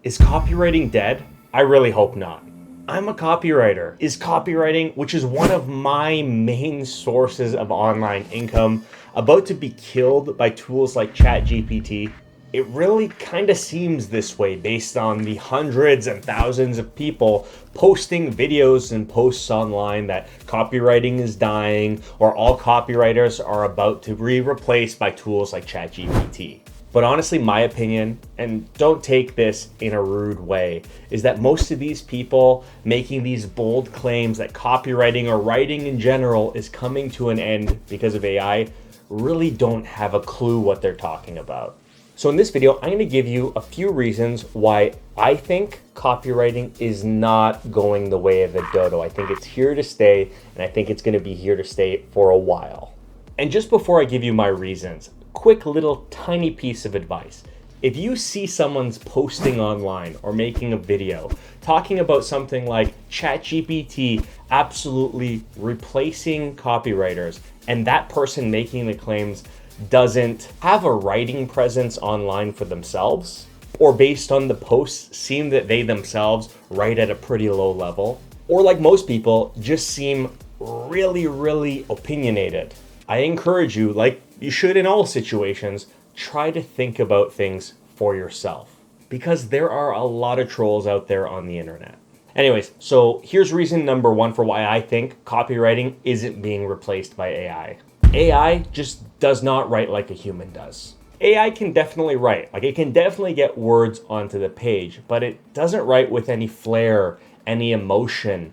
Is copywriting dead? I really hope not. I'm a copywriter. Is copywriting, which is one of my main sources of online income, about to be killed by tools like ChatGPT? It really kind of seems this way based on the hundreds and thousands of people posting videos and posts online that copywriting is dying or all copywriters are about to be replaced by tools like ChatGPT. But honestly, my opinion, and don't take this in a rude way, is that most of these people making these bold claims that copywriting or writing in general is coming to an end because of AI really don't have a clue what they're talking about. So in this video, I'm going to give you a few reasons why I think copywriting is not going the way of the dodo. I think it's here to stay, and I think it's going to be here to stay for a while. And just before I give you my reasons, quick little tiny piece of advice. If you see someone's posting online or making a video talking about something like ChatGPT absolutely replacing copywriters, and that person making the claims doesn't have a writing presence online for themselves, or based on the posts seem that they themselves write at a pretty low level, or like most people just seem really opinionated, I encourage you, like you should in all situations, try to think about things for yourself, because there are a lot of trolls out there on the internet. Anyways, so here's reason number one for why I think copywriting isn't being replaced by AI. AI just does not write like a human does. AI can definitely write, like it can definitely get words onto the page, but it doesn't write with any flair, any emotion,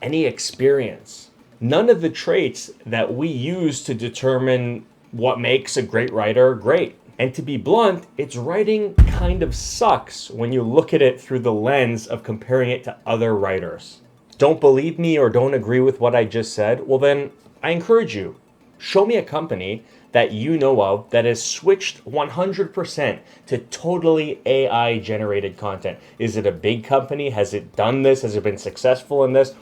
any experience. None of the traits that we use to determine what makes a great writer great. And to be blunt, its writing kind of sucks when you look at it through the lens of comparing it to other writers. Don't believe me or don't agree with what I just said? Well then, I encourage you. Show me a company that you know of that has switched 100% to totally AI generated content. Is it a big company? Has it done this? Has it been successful in this?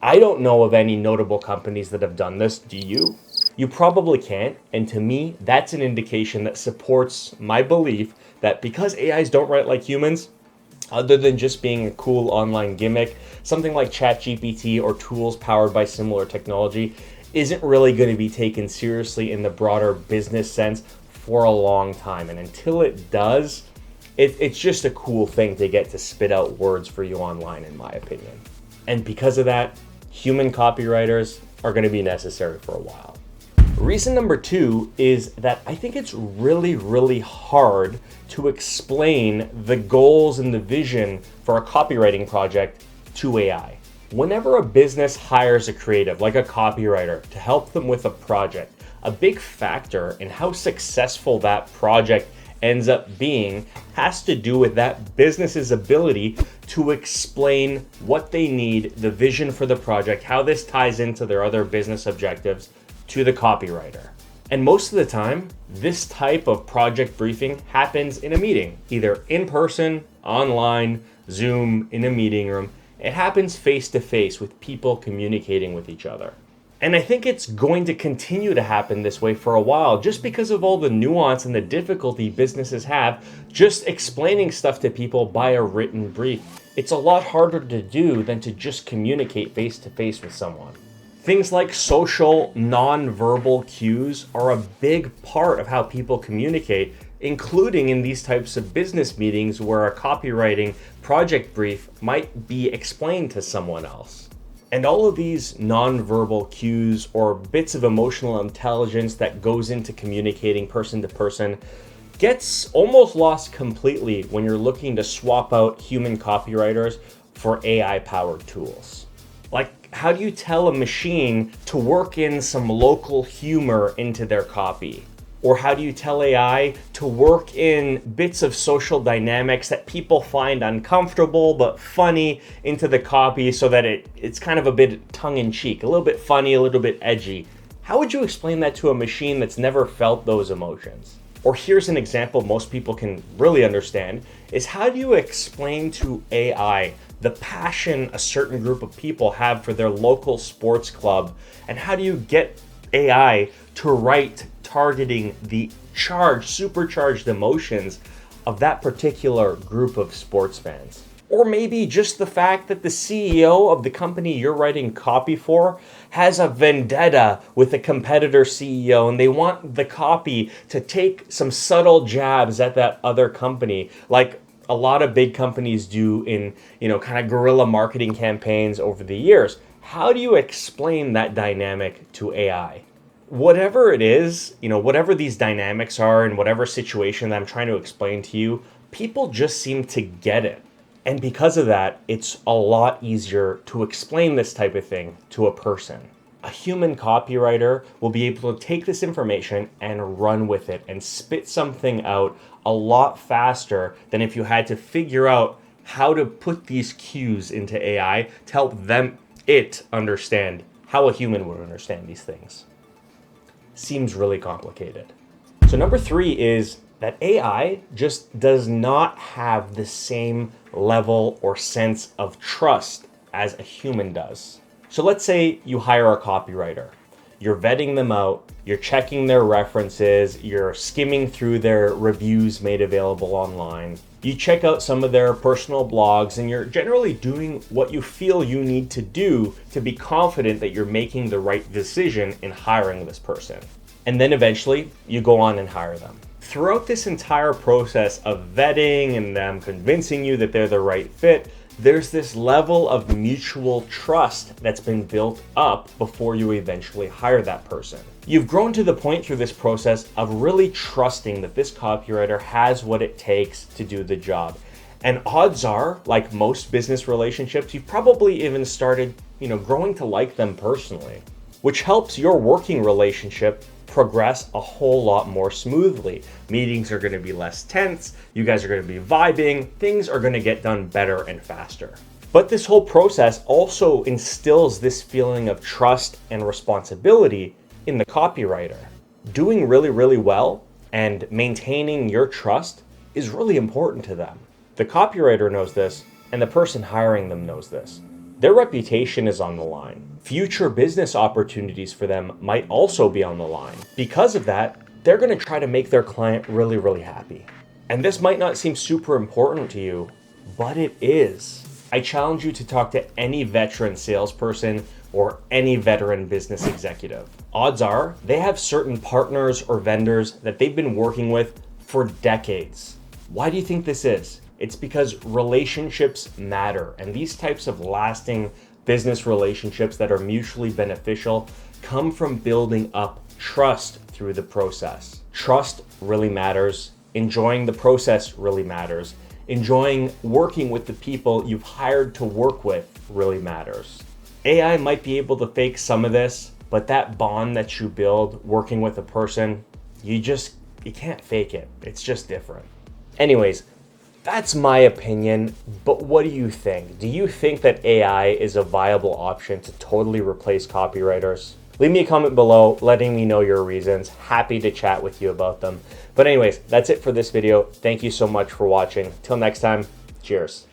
I don't know of any notable companies that have done this. Do you? You probably can't, and to me, that's an indication that supports my belief that because AIs don't write like humans, other than just being a cool online gimmick, something like ChatGPT or tools powered by similar technology isn't really going to be taken seriously in the broader business sense for a long time. And until it does, it's just a cool thing to get to spit out words for you online, in my opinion. And because of that, human copywriters are going to be necessary for a while. Reason number two is that I think it's really hard to explain the goals and the vision for a copywriting project to AI. Whenever a business hires a creative, like a copywriter, to help them with a project, a big factor in how successful that project ends up being has to do with that business's ability to explain what they need, the vision for the project, how this ties into their other business objectives, to the copywriter. And most of the time, this type of project briefing happens in a meeting, either in person, online, Zoom, in a meeting room. It happens face to face with people communicating with each other. And I think it's going to continue to happen this way for a while, just because of all the nuance and the difficulty businesses have just explaining stuff to people by a written brief. It's a lot harder to do than to just communicate face to face with someone. Things like social non-verbal cues are a big part of how people communicate, including in these types of business meetings where a copywriting project brief might be explained to someone else. And all of these non-verbal cues or bits of emotional intelligence that goes into communicating person to person gets almost lost completely when you're looking to swap out human copywriters for AI-powered tools. Like, how do you tell a machine to work in some local humor into their copy? Or how do you tell AI to work in bits of social dynamics that people find uncomfortable but funny into the copy so that it's kind of a bit tongue-in-cheek, a little bit funny, a little bit edgy? How would you explain that to a machine that's never felt those emotions? Or here's an example most people can really understand, is how do you explain to AI the passion a certain group of people have for their local sports club, and how do you get AI to write targeting the supercharged emotions of that particular group of sports fans. Or maybe just the fact that the CEO of the company you're writing copy for has a vendetta with a competitor CEO and they want the copy to take some subtle jabs at that other company, like a lot of big companies do in, kind of guerrilla marketing campaigns over the years. How do you explain that dynamic to AI? Whatever it is, whatever these dynamics are in whatever situation that I'm trying to explain to you, people just seem to get it. And because of that, it's a lot easier to explain this type of thing to a person. A human copywriter will be able to take this information and run with it and spit something out a lot faster than if you had to figure out how to put these cues into AI to help it understand how a human would understand these things. Seems really complicated. So number 3 is that AI just does not have the same level or sense of trust as a human does. So let's say you hire a copywriter. You're vetting them out, you're checking their references, you're skimming through their reviews made available online. You check out some of their personal blogs and you're generally doing what you feel you need to do to be confident that you're making the right decision in hiring this person. And then eventually you go on and hire them. Throughout this entire process of vetting and them convincing you that they're the right fit, there's this level of mutual trust that's been built up before you eventually hire that person. You've grown to the point through this process of really trusting that this copywriter has what it takes to do the job. And odds are, like most business relationships, you've probably even started, growing to like them personally, which helps your working relationship progress a whole lot more smoothly. Meetings are going to be less tense, you guys are going to be vibing, things are going to get done better and faster. But this whole process also instills this feeling of trust and responsibility in the copywriter. Doing really, really well and maintaining your trust is really important to them. The copywriter knows this, and the person hiring them knows this. Their reputation is on the line. Future business opportunities for them might also be on the line. Because of that, they're going to try to make their client really, really happy. And this might not seem super important to you, but it is. I challenge you to talk to any veteran salesperson or any veteran business executive. Odds are they have certain partners or vendors that they've been working with for decades. Why do you think this is? It's because relationships matter, and these types of lasting business relationships that are mutually beneficial come from building up trust through the process. Trust really matters. Enjoying the process really matters. Enjoying working with the people you've hired to work with really matters. AI might be able to fake some of this, but that bond that you build working with a person, you can't fake it. It's just different. Anyways, that's my opinion, but what do you think? Do you think that AI is a viable option to totally replace copywriters? Leave me a comment below letting me know your reasons. Happy to chat with you about them. But anyways, that's it for this video. Thank you so much for watching. Till next time, cheers.